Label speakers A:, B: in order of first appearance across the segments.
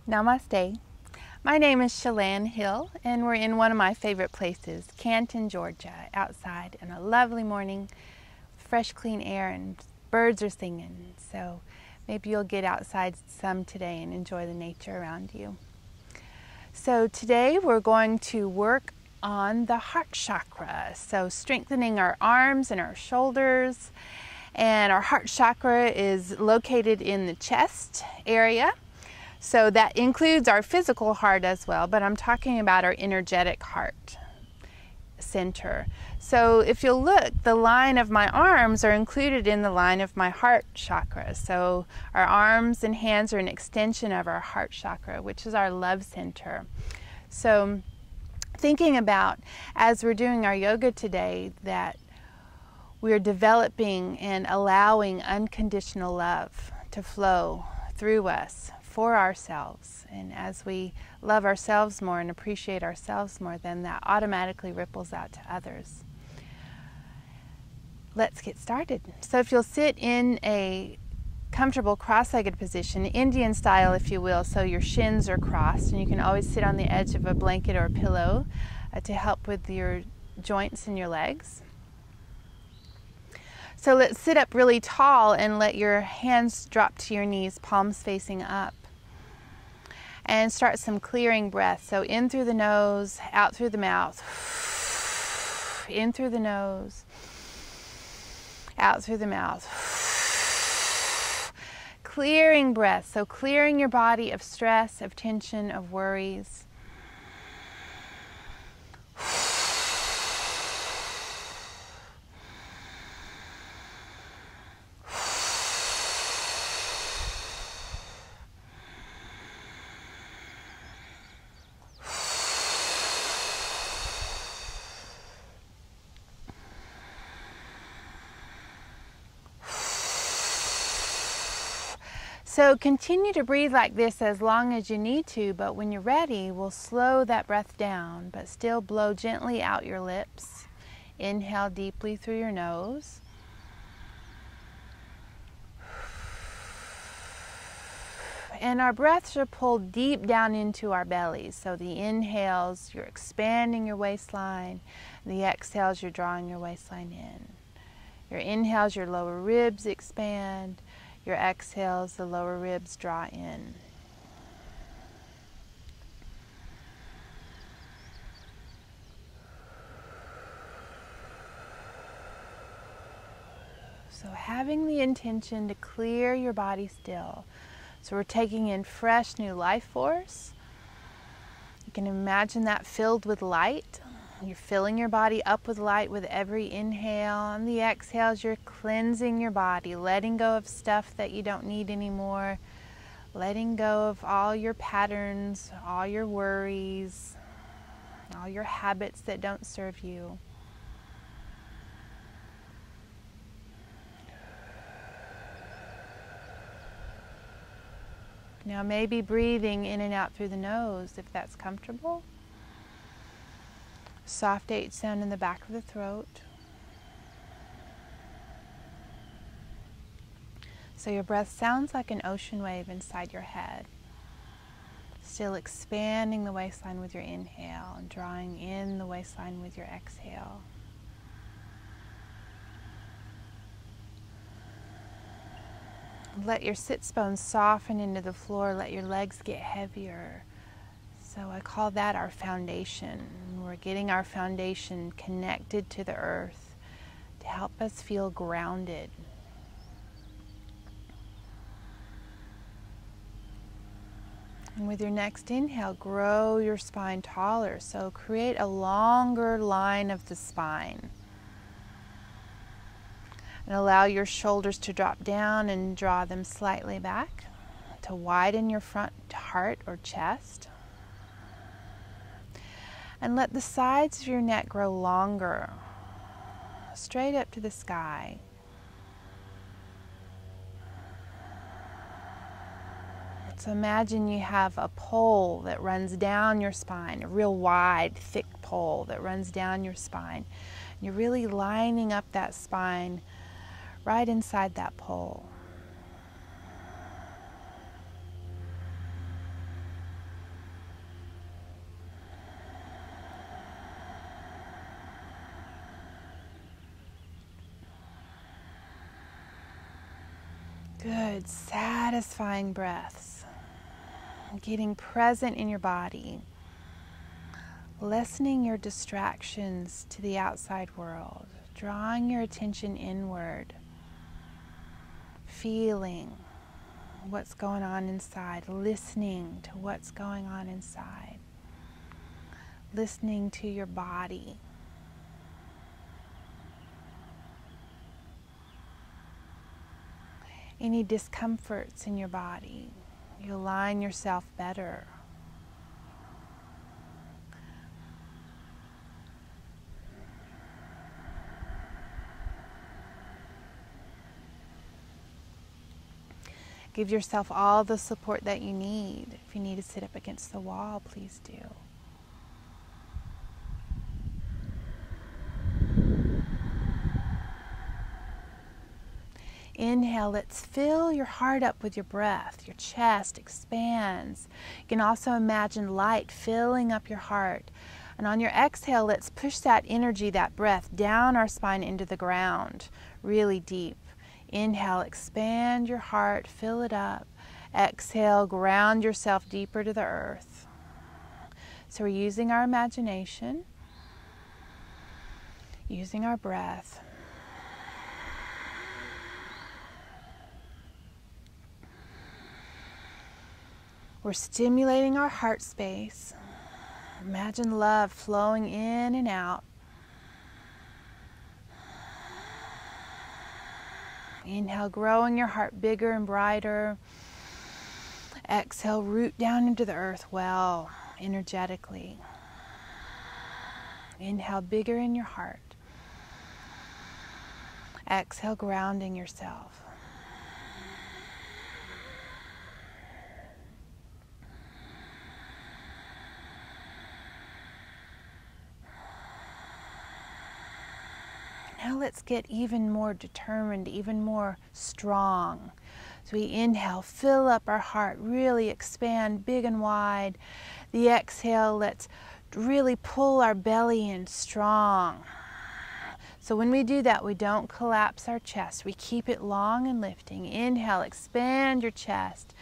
A: Namaste. My name is Shalane Hill, and we're in one of my favorite places, Canton, Georgia, outside on a lovely morning, fresh, clean air, and birds are singing. So maybe you'll get outside some today and enjoy the nature around you. So today we're going to work on the heart chakra, so strengthening our arms and our shoulders. And our heart chakra is located in the chest area. So that includes our physical heart as well, but I'm talking about our energetic heart center. So if you'll look, the line of my arms are included in the line of my heart chakra. So our arms and hands are an extension of our heart chakra, which is our love center. So thinking about, as we're doing our yoga today, that we're developing and allowing unconditional love to flow through us for ourselves. And as we love ourselves more and appreciate ourselves more, then that automatically ripples out to others. Let's get started. So if you'll sit in a comfortable cross-legged position, Indian style if you will, so your shins are crossed, and you can always sit on the edge of a blanket or a pillow to help with your joints in your legs. So let's sit up really tall and let your hands drop to your knees, palms facing up. And start some clearing breath. So in through the nose, out through the mouth. In through the nose, out through the mouth. Clearing breath. So clearing your body of stress, of tension, of worries. So continue to breathe like this as long as you need to, but when you're ready, we'll slow that breath down, but still blow gently out your lips. Inhale deeply through your nose. And our breaths are pulled deep down into our bellies. So the inhales, you're expanding your waistline. The exhales, you're drawing your waistline in. Your inhales, your lower ribs expand. Your exhales, the lower ribs draw in. So having the intention to clear your body still. So we're taking in fresh new life force. You can imagine that filled with light. You're filling your body up with light with every inhale. On the exhales, you're cleansing your body, letting go of stuff that you don't need anymore, letting go of all your patterns, all your worries, all your habits that don't serve you. Now maybe breathing in and out through the nose if that's comfortable. Soft H sound in the back of the throat. So your breath sounds like an ocean wave inside your head. Still expanding the waistline with your inhale and drawing in the waistline with your exhale. Let your sits bones soften into the floor. Let your legs get heavier. So I call that our foundation. We're getting our foundation connected to the earth to help us feel grounded. And with your next inhale, grow your spine taller. So create a longer line of the spine. And allow your shoulders to drop down and draw them slightly back to widen your front heart or chest. And let the sides of your neck grow longer, straight up to the sky. So imagine you have a pole that runs down your spine, a real wide, thick pole that runs down your spine. You're really lining up that spine right inside that pole. Good, satisfying breaths. Getting present in your body. Lessening your distractions to the outside world. Drawing your attention inward. Feeling what's going on inside. Listening to what's going on inside. Listening to your body. Any discomforts in your body, you align yourself better. Give yourself all the support that you need. If you need to sit up against the wall, please do. Inhale, let's fill your heart up with your breath. Your chest expands. You can also imagine light filling up your heart. And on your exhale, let's push that energy, that breath, down our spine into the ground, really deep. Inhale, expand your heart, fill it up. Exhale, ground yourself deeper to the earth. So we're using our imagination, using our breath. We're stimulating our heart space. Imagine love flowing in and out. Inhale, growing your heart bigger and brighter. Exhale, root down into the earth well, energetically. Inhale, bigger in your heart. Exhale, grounding yourself. Now let's get even more determined, even more strong. So we inhale, fill up our heart, really expand big and wide. The exhale, let's really pull our belly in strong. So when we do that, we don't collapse our chest. We keep it long and lifting. Inhale, expand your chest.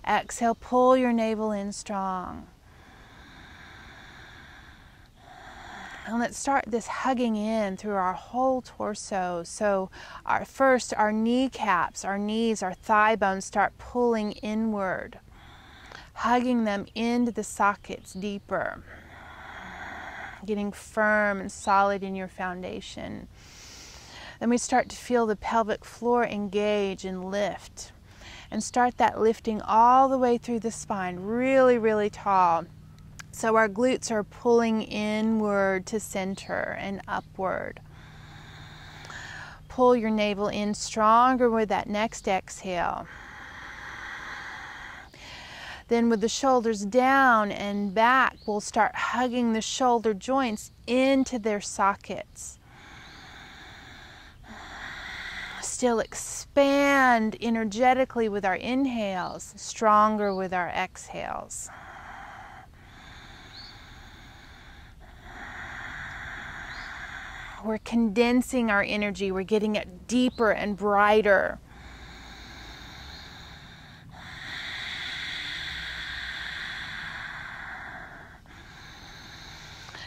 A: Exhale, pull your navel in strong. And let's start this hugging in through our whole torso. So first, our kneecaps, our knees, our thigh bones start pulling inward, hugging them into the sockets deeper, getting firm and solid in your foundation. Then we start to feel the pelvic floor engage and lift. And start that lifting all the way through the spine, really, really tall. So our glutes are pulling inward to center and upward. Pull your navel in stronger with that next exhale. Then with the shoulders down and back, we'll start hugging the shoulder joints into their sockets. Still expand energetically with our inhales, stronger with our exhales. We're condensing our energy. We're getting it deeper and brighter.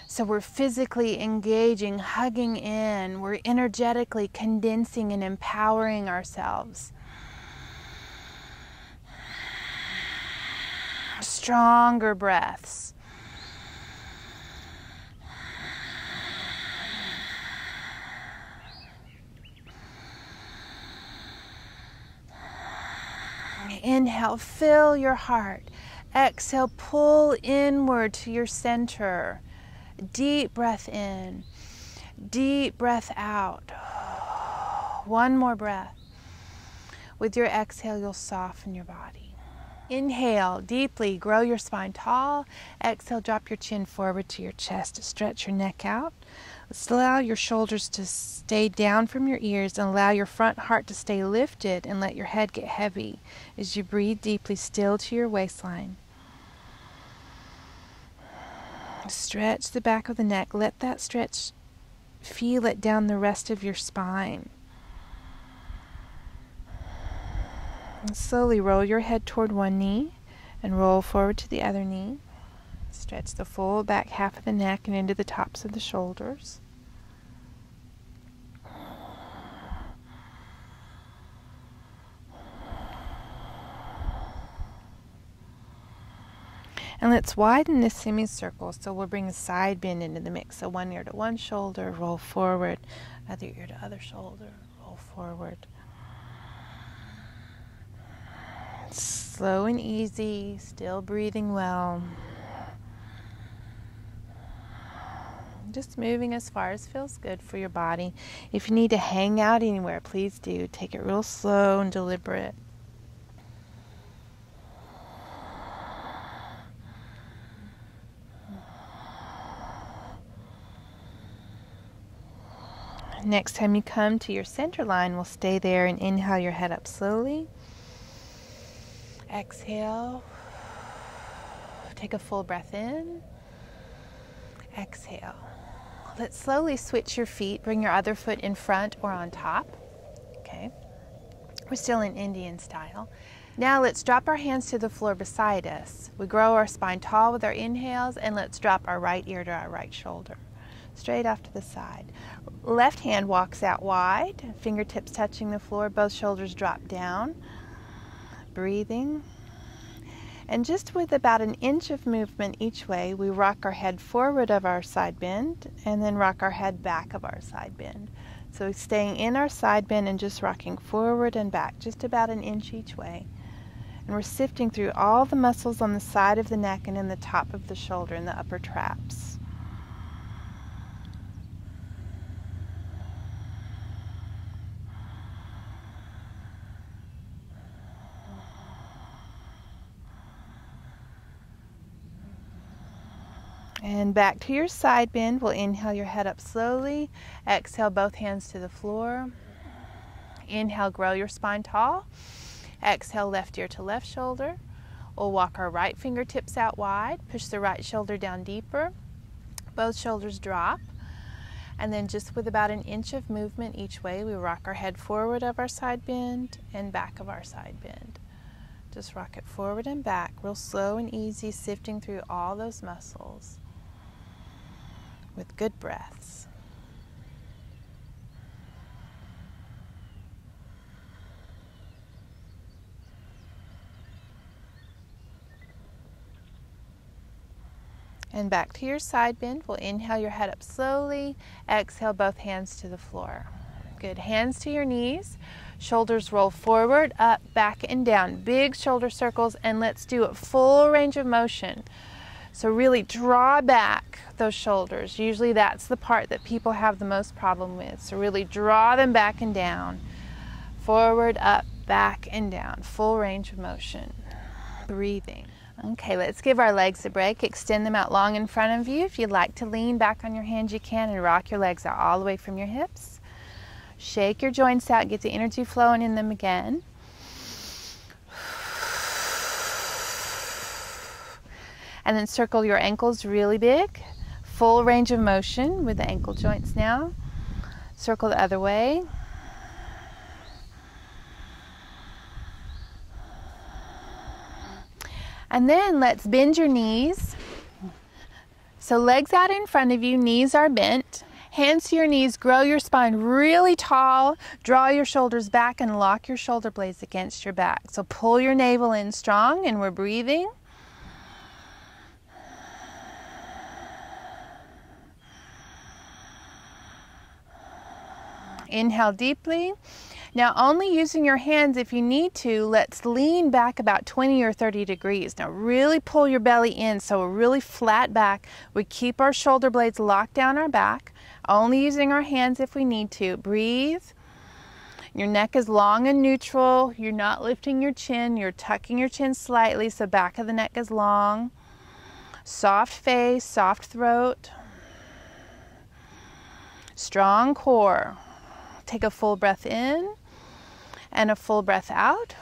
A: So we're physically engaging, hugging in. We're energetically condensing and empowering ourselves. Stronger breaths. Inhale, fill your heart. Exhale, pull inward to your center. Deep breath in, deep breath out. One more breath. With your exhale, you'll soften your body. Inhale deeply, grow your spine tall. Exhale, drop your chin forward to your chest to stretch your neck out. Let's allow your shoulders to stay down from your ears and allow your front heart to stay lifted and let your head get heavy as you breathe deeply still to your waistline. Stretch the back of the neck. Let that stretch, feel it down the rest of your spine. Slowly roll your head toward one knee and roll forward to the other knee. Stretch the full back half of the neck and into the tops of the shoulders. And let's widen this semicircle, so we'll bring a side bend into the mix. So one ear to one shoulder, roll forward. Other ear to other shoulder, roll forward. Slow and easy, still breathing well. Just moving as far as feels good for your body. If you need to hang out anywhere, please do. Take it real slow and deliberate. Next time you come to your center line, we'll stay there and inhale your head up slowly. Exhale. Take a full breath in. Exhale. Let's slowly switch your feet. Bring your other foot in front or on top. Okay. We're still in Indian style. Now let's drop our hands to the floor beside us. We grow our spine tall with our inhales, and let's drop our right ear to our right shoulder. Straight off to the side. Left hand walks out wide, fingertips touching the floor, both shoulders drop down. Breathing. And just with about an inch of movement each way, we rock our head forward of our side bend and then rock our head back of our side bend. So staying in our side bend and just rocking forward and back, just about an inch each way. And we're sifting through all the muscles on the side of the neck and in the top of the shoulder in the upper traps. And back to your side bend. We'll inhale your head up slowly. Exhale, both hands to the floor. Inhale, grow your spine tall. Exhale, left ear to left shoulder. We'll walk our right fingertips out wide. Push the right shoulder down deeper. Both shoulders drop. And then just with about an inch of movement each way, we rock our head forward of our side bend and back of our side bend. Just rock it forward and back, real slow and easy, sifting through all those muscles with good breaths. And back to your side bend. We'll inhale your head up slowly. Exhale, both hands to the floor. Good. Hands to your knees. Shoulders roll forward, up, back, and down. Big shoulder circles, and let's do a full range of motion. So really draw back those shoulders. Usually that's the part that people have the most problem with. So really draw them back and down. Forward, up, back, and down. Full range of motion. Breathing. Okay, let's give our legs a break. Extend them out long in front of you. If you'd like to lean back on your hands, you can, and rock your legs out all the way from your hips. Shake your joints out, get the energy flowing in them again. And then circle your ankles really big. Full range of motion with the ankle joints now. Circle the other way. And then let's bend your knees. So legs out in front of you, knees are bent. Hands to your knees, grow your spine really tall. Draw your shoulders back and lock your shoulder blades against your back. So pull your navel in strong, and we're breathing. Inhale deeply. Now only using your hands if you need to, let's lean back about 20 or 30 degrees. Now really pull your belly in so we're really flat back. We keep our shoulder blades locked down our back, only using our hands if we need to. Breathe. Your neck is long and neutral. You're not lifting your chin. You're tucking your chin slightly so back of the neck is long. Soft face, soft throat. Strong core. Take a full breath in and a full breath out.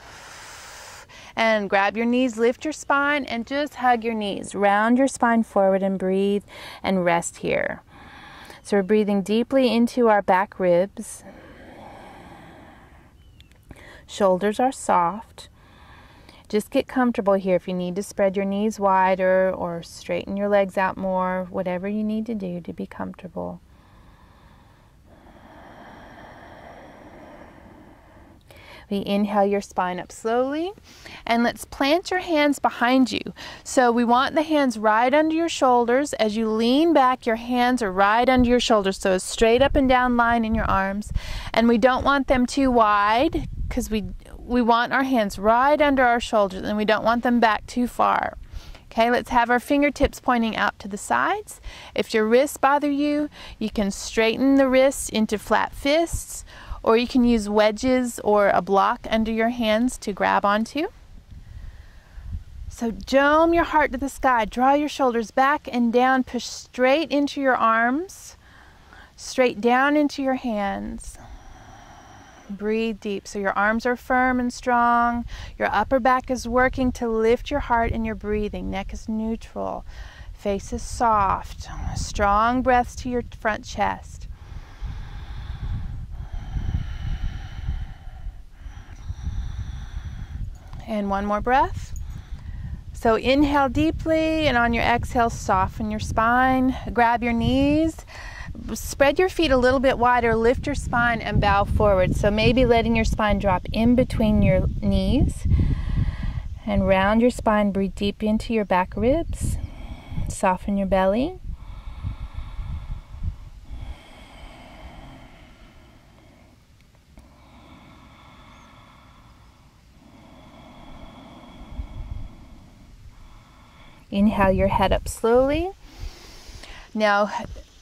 A: And grab your knees, lift your spine, and just hug your knees. Round your spine forward and breathe and rest here. So we're breathing deeply into our back ribs. Shoulders are soft. Just get comfortable here. If you need to spread your knees wider or straighten your legs out more, whatever you need to do to be comfortable. We inhale your spine up slowly, and let's plant your hands behind you. So we want the hands right under your shoulders. As you lean back, your hands are right under your shoulders, so a straight up and down line in your arms. And we don't want them too wide, because we want our hands right under our shoulders, and we don't want them back too far. Okay, let's have our fingertips pointing out to the sides. If your wrists bother you, you can straighten the wrists into flat fists, or you can use wedges or a block under your hands to grab onto. So dome your heart to the sky. Draw your shoulders back and down. Push straight into your arms, straight down into your hands. Breathe deep. So your arms are firm and strong. Your upper back is working to lift your heart, and you're breathing. Neck is neutral. Face is soft. Strong breaths to your front chest. And one more breath. So inhale deeply, and on your exhale, soften your spine. Grab your knees. Spread your feet a little bit wider. Lift your spine and bow forward. So maybe letting your spine drop in between your knees. And round your spine. Breathe deep into your back ribs. Soften your belly. Inhale your head up slowly. Now,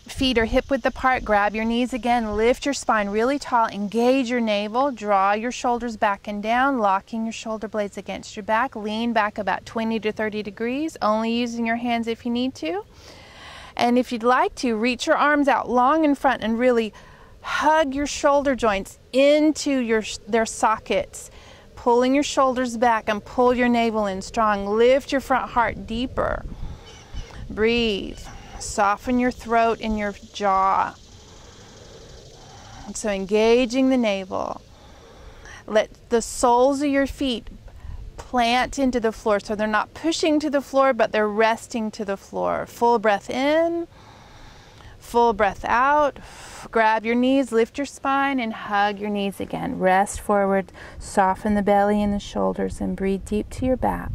A: feet are hip width apart. Grab your knees again. Lift your spine really tall. Engage your navel. Draw your shoulders back and down, locking your shoulder blades against your back. Lean back about 20 to 30 degrees, only using your hands if you need to. And if you'd like to, reach your arms out long in front and really hug your shoulder joints into their sockets. Pulling your shoulders back and pull your navel in strong. Lift your front heart deeper. Breathe. Soften your throat and your jaw. So engaging the navel. Let the soles of your feet plant into the floor, so they're not pushing to the floor, but they're resting to the floor. Full breath in. Full breath out. Grab your knees, lift your spine, and hug your knees again. Rest forward, soften the belly and the shoulders, and breathe deep to your back.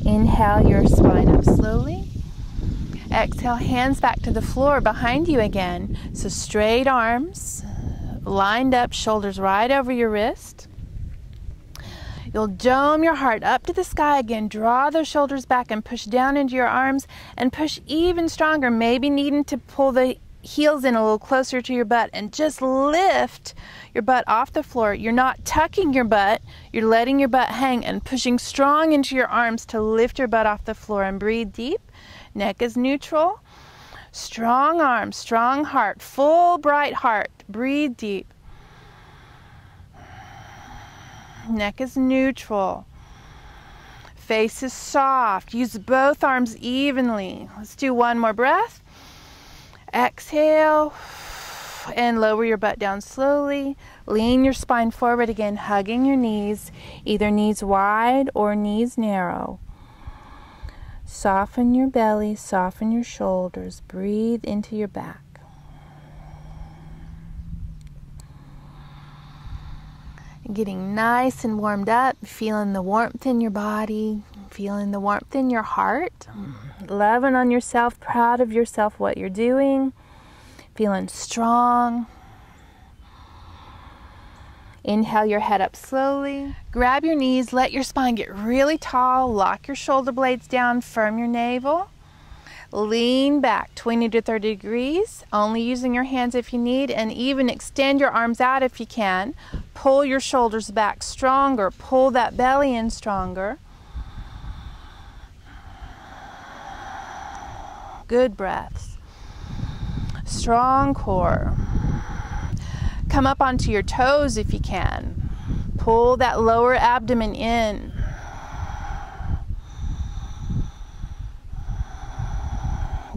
A: Inhale your spine up slowly. Exhale, hands back to the floor behind you again. So straight arms, lined up, shoulders right over your wrist. You'll dome your heart up to the sky again. Draw those shoulders back and push down into your arms, and push even stronger, maybe needing to pull the heels in a little closer to your butt, and just lift your butt off the floor. You're not tucking your butt, you're letting your butt hang and pushing strong into your arms to lift your butt off the floor. And breathe deep. Neck is neutral. Strong arms, strong heart, full bright heart. Breathe deep. Neck is neutral. Face is soft. Use both arms evenly. Let's do one more breath. Exhale and lower your butt down slowly. Lean your spine forward again, hugging your knees, either knees wide or knees narrow. Soften your belly, soften your shoulders. Breathe into your back. Getting nice and warmed up, feeling the warmth in your body, feeling the warmth in your heart, loving on yourself, proud of yourself, what you're doing, feeling strong. Inhale your head up slowly. Grab your knees, let your spine get really tall, lock your shoulder blades down, firm your navel. Lean back 20 to 30 degrees, only using your hands if you need, and even extend your arms out if you can. Pull your shoulders back stronger, pull that belly in stronger. Good breaths. Strong core. Come up onto your toes if you can. Pull that lower abdomen in.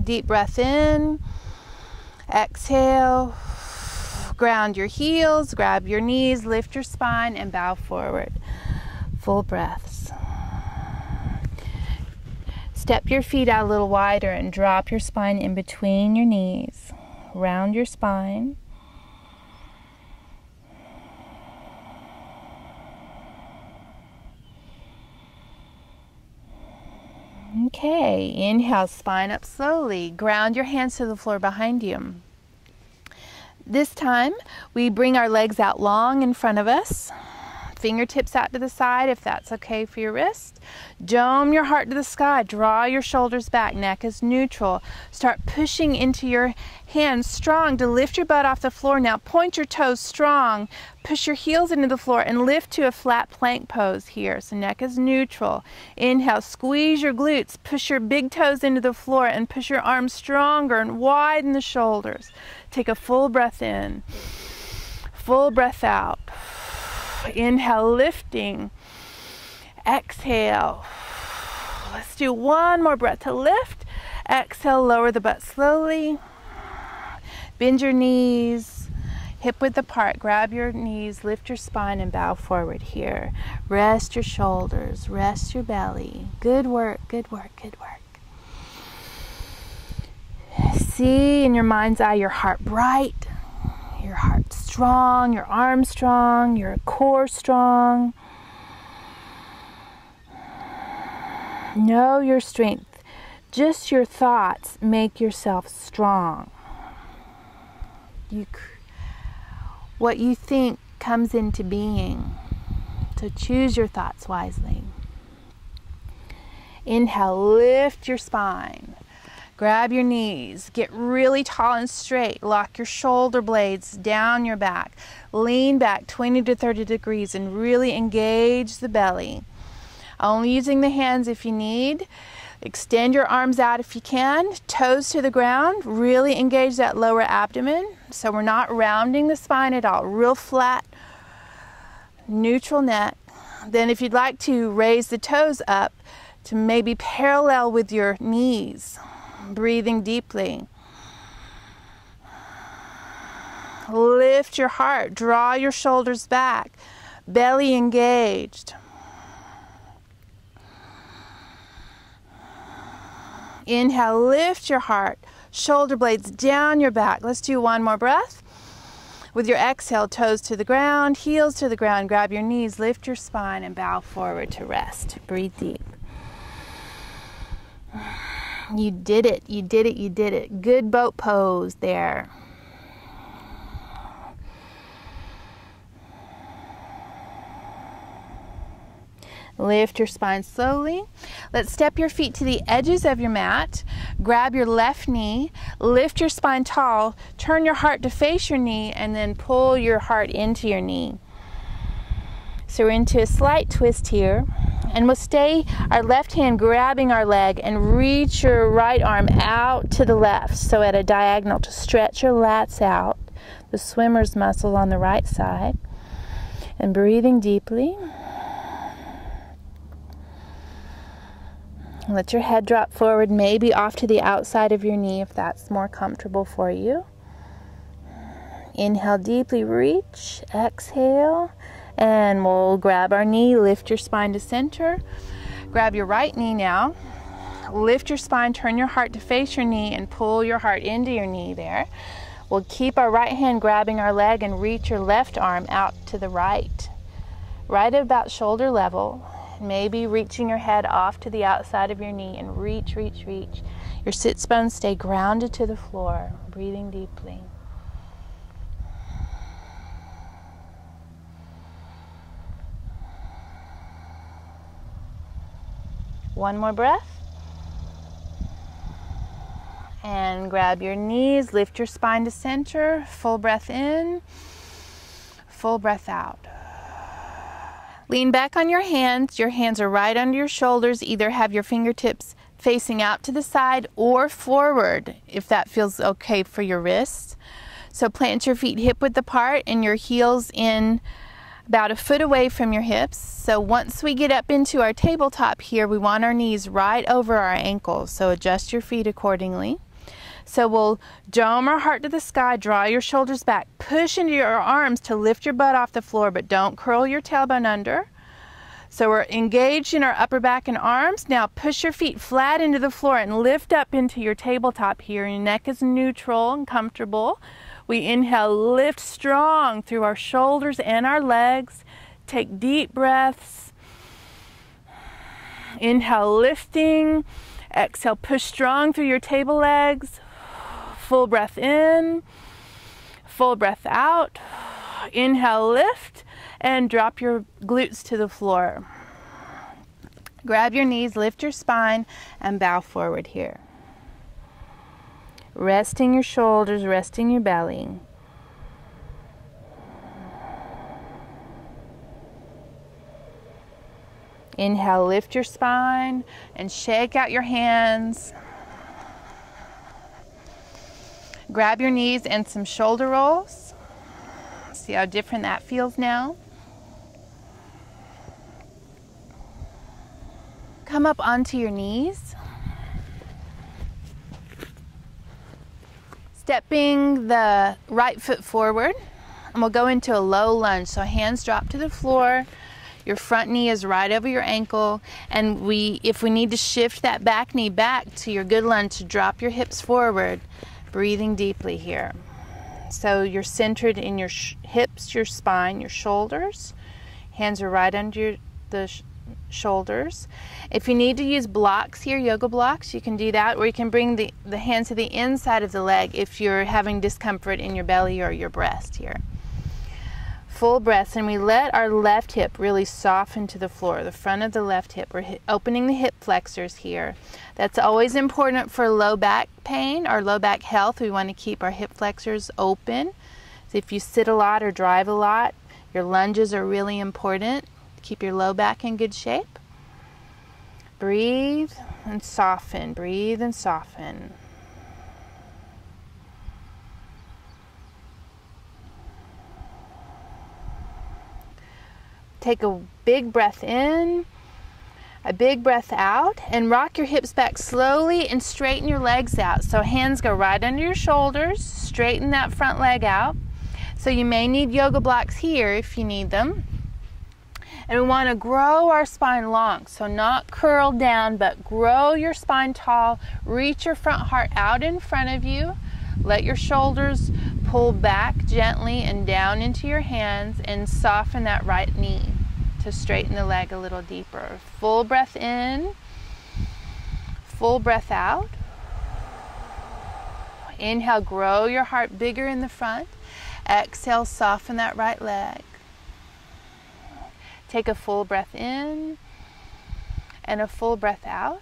A: deep breath in. Exhale. Ground your heels, grab your knees, lift your spine, and bow forward. Full breaths. Step your feet out a little wider and drop your spine in between your knees. Round your spine. Okay, inhale, spine up slowly. Ground your hands to the floor behind you. This time, we bring our legs out long in front of us. Fingertips out to the side if that's okay for your wrist. Dome your heart to the sky. Draw your shoulders back. Neck is neutral. Start pushing into your hands strong to lift your butt off the floor. Now point your toes strong. Push your heels into the floor and lift to a flat plank pose here. So neck is neutral. Inhale, squeeze your glutes. Push your big toes into the floor and push your arms stronger and widen the shoulders. Take a full breath in. Full breath out. Inhale, lifting. Exhale. Let's do one more breath to lift. Exhale, lower the butt slowly. Bend your knees, hip width apart. Grab your knees, lift your spine, and bow forward here. Rest your shoulders, rest your belly. Good work, good work, good work. See in your mind's eye your heart bright, your heart strong, your arms strong, your core strong. Know your strength. Just your thoughts make yourself strong. What you think comes into being. So choose your thoughts wisely. Inhale, lift your spine. Grab your knees, get really tall and straight. Lock your shoulder blades down your back. Lean back 20 to 30 degrees and really engage the belly. Only using the hands if you need. Extend your arms out if you can. Toes to the ground. Really engage that lower abdomen. So we're not rounding the spine at all. Real flat, neutral neck. Then if you'd like to raise the toes up to maybe parallel with your knees. Breathing deeply. Lift your heart. Draw your shoulders back. Belly engaged. Inhale, lift your heart. Shoulder blades down your back. Let's do one more breath. With your exhale, toes to the ground, heels to the ground. Grab your knees, lift your spine, and bow forward to rest. Breathe deep. You did it, you did it, you did it. Good boat pose there. Lift your spine slowly. Let's step your feet to the edges of your mat. Grab your left knee, lift your spine tall, turn your heart to face your knee, and then pull your heart into your knee. So we're into a slight twist here. And we'll stay our left hand grabbing our leg and reach your right arm out to the left. So at a diagonal to stretch your lats out, the swimmer's muscle on the right side. And breathing deeply. Let your head drop forward, maybe off to the outside of your knee if that's more comfortable for you. Inhale deeply, reach, exhale. And we'll grab our knee, lift your spine to center. Grab your right knee now. Lift your spine, turn your heart to face your knee, and pull your heart into your knee there. We'll keep our right hand grabbing our leg and reach your left arm out to the right. Right at about shoulder level. Maybe reaching your head off to the outside of your knee and reach, reach, reach. Your sits bones stay grounded to the floor. Breathing deeply. One more breath. And grab your knees, lift your spine to center. Full breath in, full breath out. Lean back on your hands. Your hands are right under your shoulders. Either have your fingertips facing out to the side or forward if that feels okay for your wrists. So plant your feet hip width apart and your heels in about a foot away from your hips. So once we get up into our tabletop here, we want our knees right over our ankles. So adjust your feet accordingly. So we'll dome our heart to the sky, draw your shoulders back, push into your arms to lift your butt off the floor, but don't curl your tailbone under. So we're engaged in our upper back and arms. Now push your feet flat into the floor and lift up into your tabletop here. Your neck is neutral and comfortable. We inhale, lift strong through our shoulders and our legs. Take deep breaths. Inhale, lifting. Exhale, push strong through your table legs. Full breath in. Full breath out. Inhale, lift, and drop your glutes to the floor. Grab your knees, lift your spine, and bow forward here. Resting your shoulders, resting your belly. Inhale, lift your spine and shake out your hands. Grab your knees and some shoulder rolls. See how different that feels now? Come up onto your knees. Stepping the right foot forward, and we'll go into a low lunge. So hands drop to the floor. Your front knee is right over your ankle, and if we need to shift that back knee back to your good lunge to drop your hips forward, breathing deeply here. So you're centered in your hips, your spine, your shoulders. Hands are right under the shoulders. If you need to use blocks here, yoga blocks, you can do that, or you can bring the hands to the inside of the leg if you're having discomfort in your belly or your breast here. Full breaths, and we let our left hip really soften to the floor, the front of the left hip. We're opening the hip flexors here. That's always important for low back pain or low back health. We want to keep our hip flexors open. So if you sit a lot or drive a lot, your lunges are really important. Keep your low back in good shape. Breathe and soften, breathe and soften. Take a big breath in, a big breath out, and rock your hips back slowly and straighten your legs out. So hands go right under your shoulders, straighten that front leg out. So you may need yoga blocks here if you need them. And we want to grow our spine long, so not curl down, but grow your spine tall. Reach your front heart out in front of you. Let your shoulders pull back gently and down into your hands, and soften that right knee to straighten the leg a little deeper. Full breath in, full breath out. Inhale, grow your heart bigger in the front. Exhale, soften that right leg. Take a full breath in and a full breath out.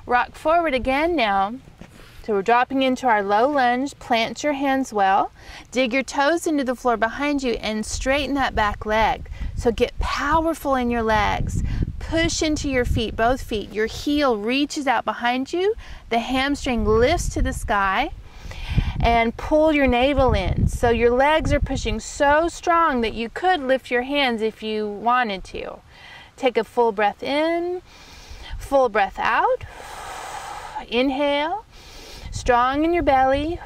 A: Rock forward again now. So we're dropping into our low lunge. Plant your hands well. Dig your toes into the floor behind you and straighten that back leg. So get powerful in your legs. Push into your feet, both feet. Your heel reaches out behind you. The hamstring lifts to the sky. And pull your navel in. So your legs are pushing so strong that you could lift your hands if you wanted to. Take a full breath in, full breath out. Inhale, strong in your belly.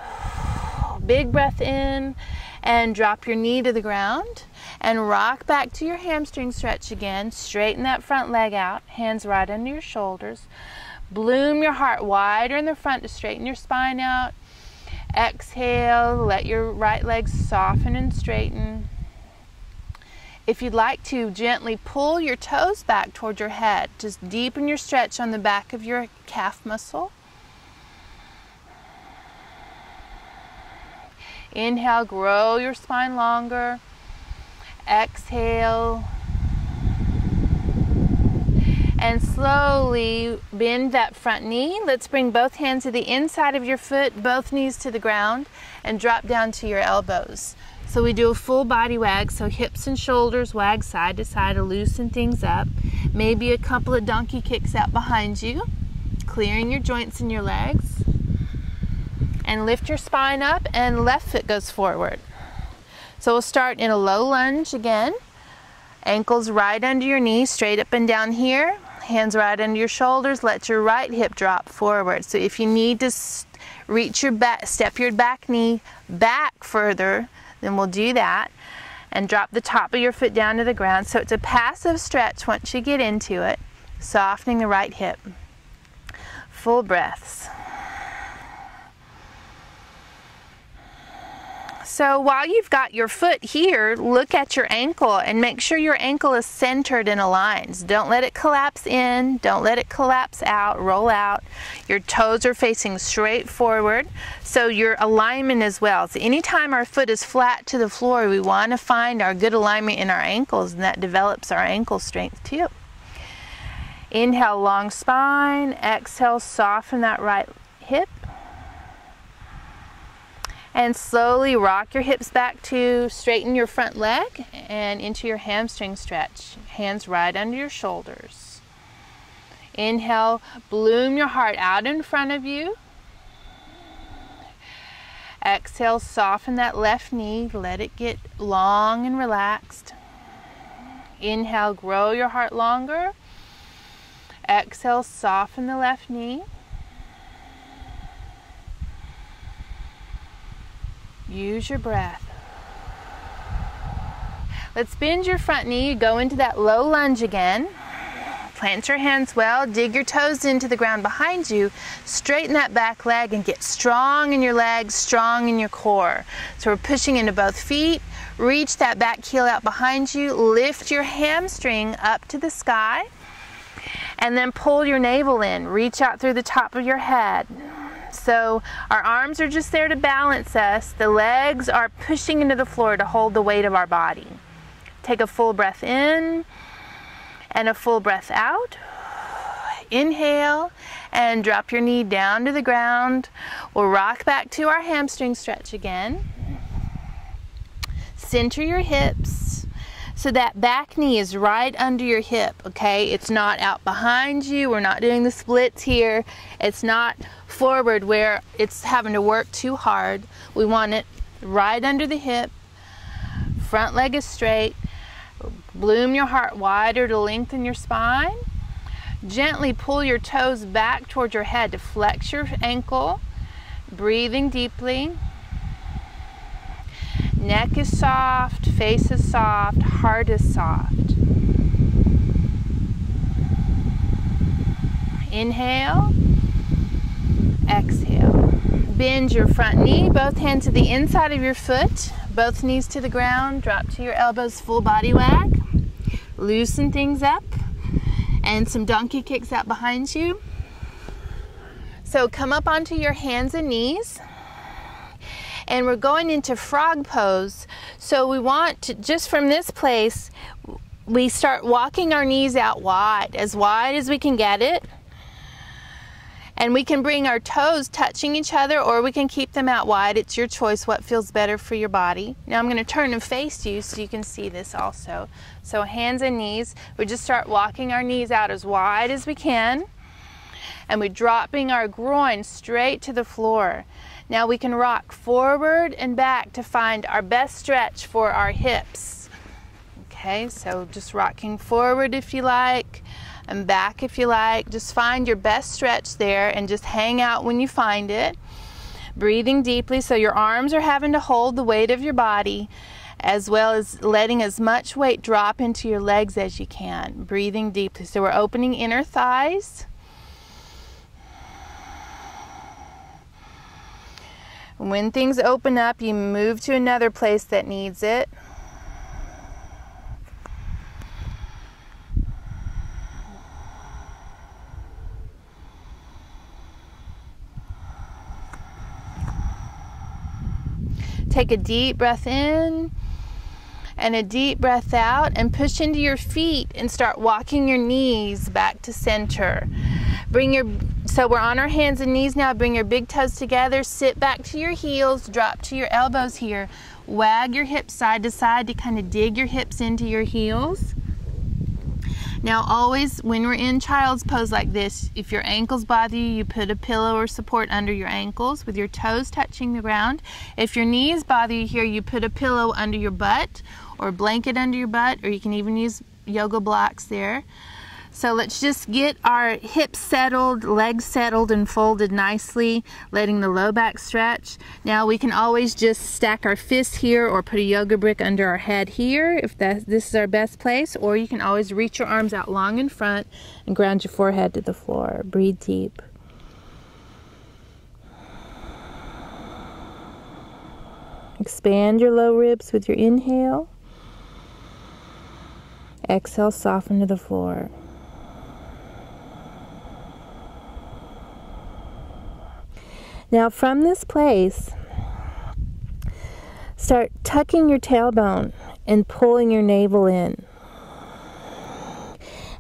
A: Big breath in, and drop your knee to the ground. And rock back to your hamstring stretch again. Straighten that front leg out. Hands right under your shoulders. Bloom your heart wider in the front to straighten your spine out. Exhale, let your right leg soften and straighten. If you'd like to, gently pull your toes back toward your head. Just deepen your stretch on the back of your calf muscle. Inhale, grow your spine longer. Exhale. And slowly bend that front knee. Let's bring both hands to the inside of your foot, both knees to the ground, and drop down to your elbows. So we do a full body wag, so hips and shoulders wag side to side to loosen things up. Maybe a couple of donkey kicks out behind you, clearing your joints in your legs. And lift your spine up, and left foot goes forward. So we'll start in a low lunge again. Ankles right under your knees, straight up and down here. Hands right under your shoulders. Let your right hip drop forward. So if you need to reach your back, step your back knee back further, then we'll do that. And drop the top of your foot down to the ground. So it's a passive stretch once you get into it. Softening the right hip. Full breaths. So while you've got your foot here, look at your ankle and make sure your ankle is centered and aligned. Don't let it collapse in, don't let it collapse out, roll out. Your toes are facing straight forward, so your alignment as well. So anytime our foot is flat to the floor, we want to find our good alignment in our ankles, and that develops our ankle strength too. Inhale, long spine. Exhale, soften that right hip. And slowly rock your hips back to straighten your front leg and into your hamstring stretch. Hands right under your shoulders. Inhale, bloom your heart out in front of you. Exhale, soften that left knee. Let it get long and relaxed. Inhale, grow your heart longer. Exhale, soften the left knee. Use your breath. Let's bend your front knee. Go into that low lunge again. Plant your hands well. Dig your toes into the ground behind you. Straighten that back leg and get strong in your legs, strong in your core. So we're pushing into both feet. Reach that back heel out behind you. Lift your hamstring up to the sky. And then pull your navel in. Reach out through the top of your head. So our arms are just there to balance us. The legs are pushing into the floor to hold the weight of our body. Take a full breath in and a full breath out. Inhale and drop your knee down to the ground. We'll rock back to our hamstring stretch again. Center your hips so that back knee is right under your hip, okay? It's not out behind you. We're not doing the splits here. It's not forward where it's having to work too hard. We want it right under the hip. Front leg is straight. Bloom your heart wider to lengthen your spine. Gently pull your toes back toward your head to flex your ankle. Breathing deeply. Neck is soft, face is soft, heart is soft. Inhale, exhale. Bend your front knee, both hands to the inside of your foot, both knees to the ground, drop to your elbows, full body wag. Loosen things up, and some donkey kicks out behind you. So come up onto your hands and knees. And we're going into frog pose. So we want to, just from this place, we start walking our knees out wide as we can get it. And we can bring our toes touching each other, or we can keep them out wide. It's your choice what feels better for your body. Now I'm going to turn and face you so you can see this also. So hands and knees, we just start walking our knees out as wide as we can. And we're dropping our groin straight to the floor. Now we can rock forward and back to find our best stretch for our hips. Okay, so just rocking forward if you like, and back if you like. Just find your best stretch there and just hang out when you find it. Breathing deeply, so your arms are having to hold the weight of your body, as well as letting as much weight drop into your legs as you can. Breathing deeply, so we're opening inner thighs. When things open up, you move to another place that needs it. Take a deep breath in and a deep breath out, and push into your feet and start walking your knees back to center. So we're on our hands and knees now. Bring your big toes together, sit back to your heels, drop to your elbows here. Wag your hips side to side to kind of dig your hips into your heels. Now always when we're in child's pose like this, if your ankles bother you, you put a pillow or support under your ankles with your toes touching the ground. If your knees bother you here, you put a pillow under your butt or a blanket under your butt, or you can even use yoga blocks there. So let's just get our hips settled, legs settled and folded nicely, letting the low back stretch. Now we can always just stack our fists here or put a yoga brick under our head here if this is our best place, or you can always reach your arms out long in front and ground your forehead to the floor. Breathe deep. Expand your low ribs with your inhale. Exhale, soften to the floor. Now from this place, start tucking your tailbone and pulling your navel in.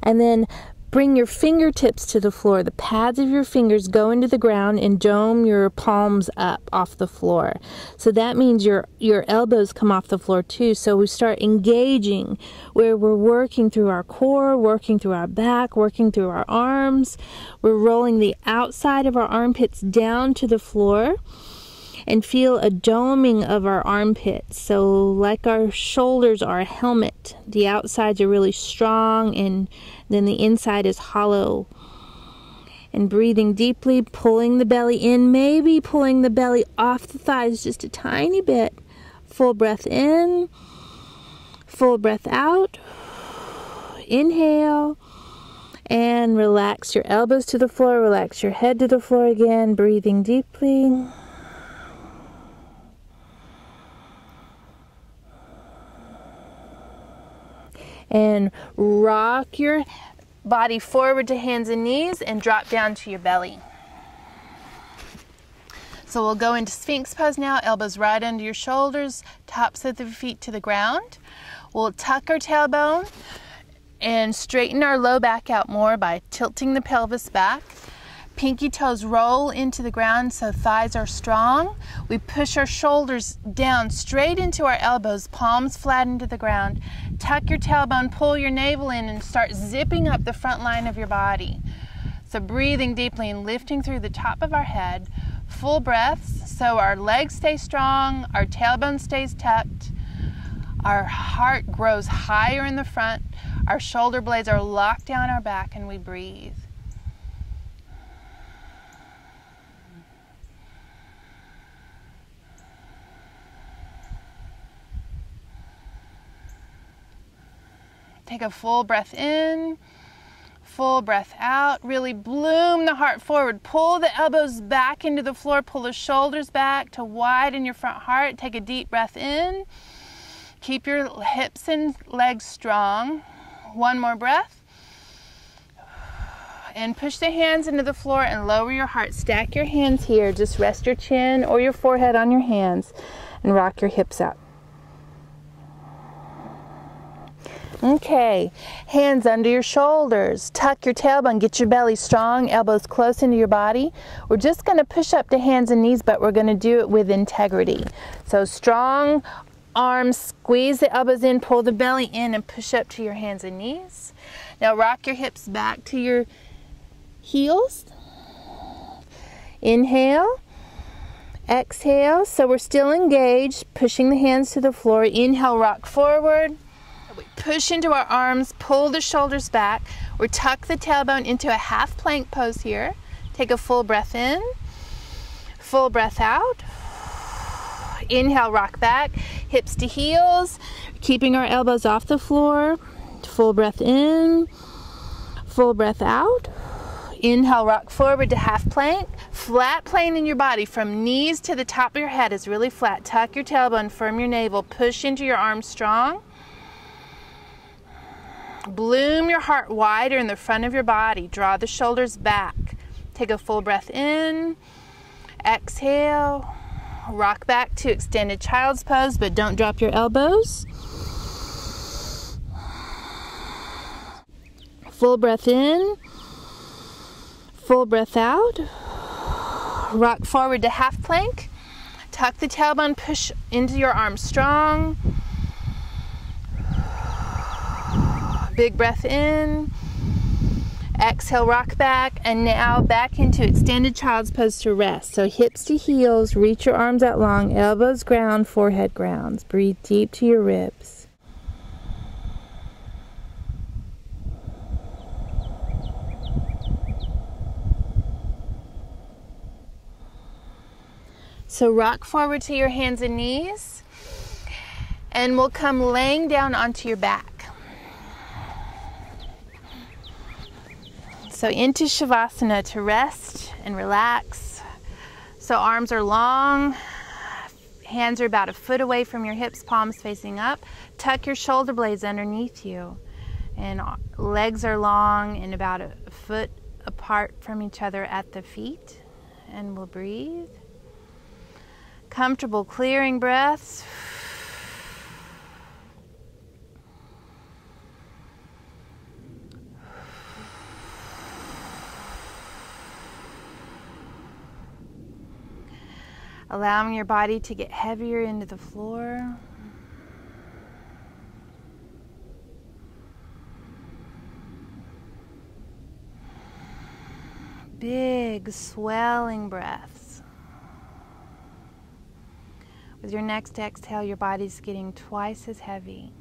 A: And then bring your fingertips to the floor. The pads of your fingers go into the ground and dome your palms up off the floor. So that means your elbows come off the floor too. So we start engaging where we're working through our core, working through our back, working through our arms. We're rolling the outside of our armpits down to the floor and feel a doming of our armpits. So like our shoulders are a helmet. The outsides are really strong and then the inside is hollow. And breathing deeply, pulling the belly in, maybe pulling the belly off the thighs just a tiny bit. Full breath in, full breath out. Inhale and relax your elbows to the floor, relax your head to the floor again, breathing deeply. And rock your body forward to hands and knees and drop down to your belly. So we'll go into Sphinx pose now, elbows right under your shoulders, tops of the feet to the ground. We'll tuck our tailbone and straighten our low back out more by tilting the pelvis back. Pinky toes roll into the ground so thighs are strong. We push our shoulders down straight into our elbows, palms flat into the ground. Tuck your tailbone, pull your navel in and start zipping up the front line of your body. So breathing deeply and lifting through the top of our head. Full breaths so our legs stay strong, our tailbone stays tucked, our heart grows higher in the front, our shoulder blades are locked down our back, and we breathe. Take a full breath in, full breath out. Really bloom the heart forward. Pull the elbows back into the floor. Pull the shoulders back to widen your front heart. Take a deep breath in. Keep your hips and legs strong. One more breath. And push the hands into the floor and lower your heart. Stack your hands here. Just rest your chin or your forehead on your hands and rock your hips out. Okay, hands under your shoulders, tuck your tailbone, get your belly strong, elbows close into your body. We're just going to push up to hands and knees, but we're going to do it with integrity. So strong arms, squeeze the elbows in, pull the belly in and push up to your hands and knees. Now rock your hips back to your heels. Inhale, exhale, so we're still engaged, pushing the hands to the floor. Inhale, rock forward. We push into our arms, pull the shoulders back. We tuck the tailbone into a half plank pose here. Take a full breath in, full breath out. Inhale, rock back, hips to heels, keeping our elbows off the floor. Full breath in, full breath out. Inhale, rock forward to half plank. Flat plane in your body from knees to the top of your head is really flat. Tuck your tailbone, firm your navel, push into your arms strong. Bloom your heart wider in the front of your body. Draw the shoulders back. Take a full breath in. Exhale. Rock back to extended child's pose, but don't drop your elbows. Full breath in. Full breath out. Rock forward to half plank. Tuck the tailbone, push into your arms strong. Big breath in. Exhale, rock back, and now back into extended child's pose to rest. So hips to heels, reach your arms out long, elbows ground, forehead grounds. Breathe deep to your ribs. So rock forward to your hands and knees, and we'll come laying down onto your back. So into Shavasana to rest and relax. So arms are long, hands are about a foot away from your hips, palms facing up. Tuck your shoulder blades underneath you. And legs are long and about a foot apart from each other at the feet. And we'll breathe. Comfortable clearing breaths. Allowing your body to get heavier into the floor. Big swelling breaths. With your next exhale, your body's getting twice as heavy.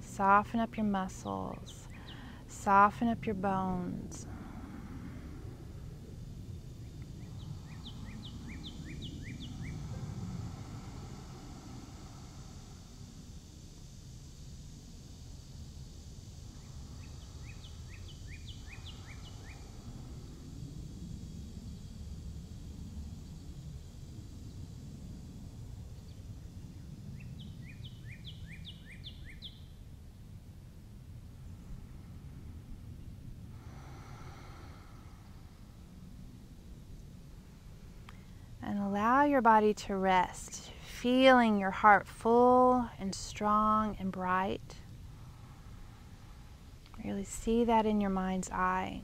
A: Soften up your muscles. Soften up your bones. And allow your body to rest, feeling your heart full and strong and bright. Really see that in your mind's eye.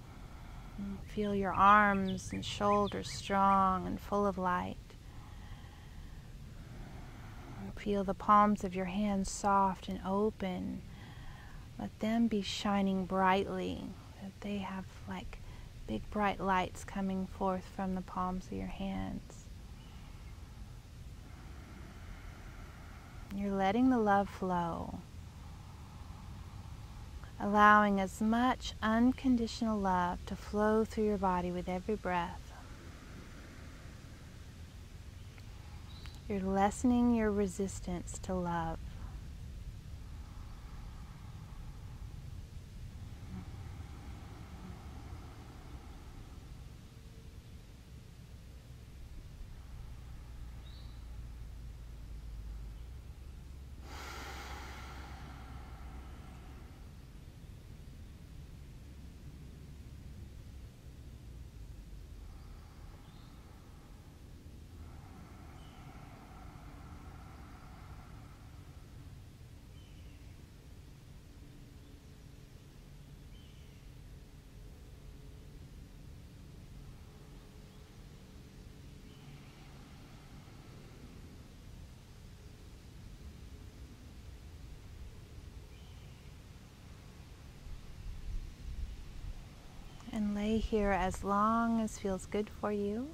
A: Feel your arms and shoulders strong and full of light. Feel the palms of your hands soft and open. Let them be shining brightly, that they have like big bright lights coming forth from the palms of your hands. You're letting the love flow, allowing as much unconditional love to flow through your body with every breath. You're lessening your resistance to love. And lay here as long as feels good for you.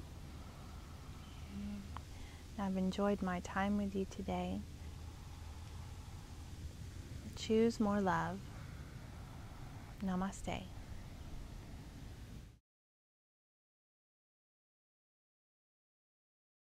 A: I've enjoyed my time with you today. Choose more love. Namaste.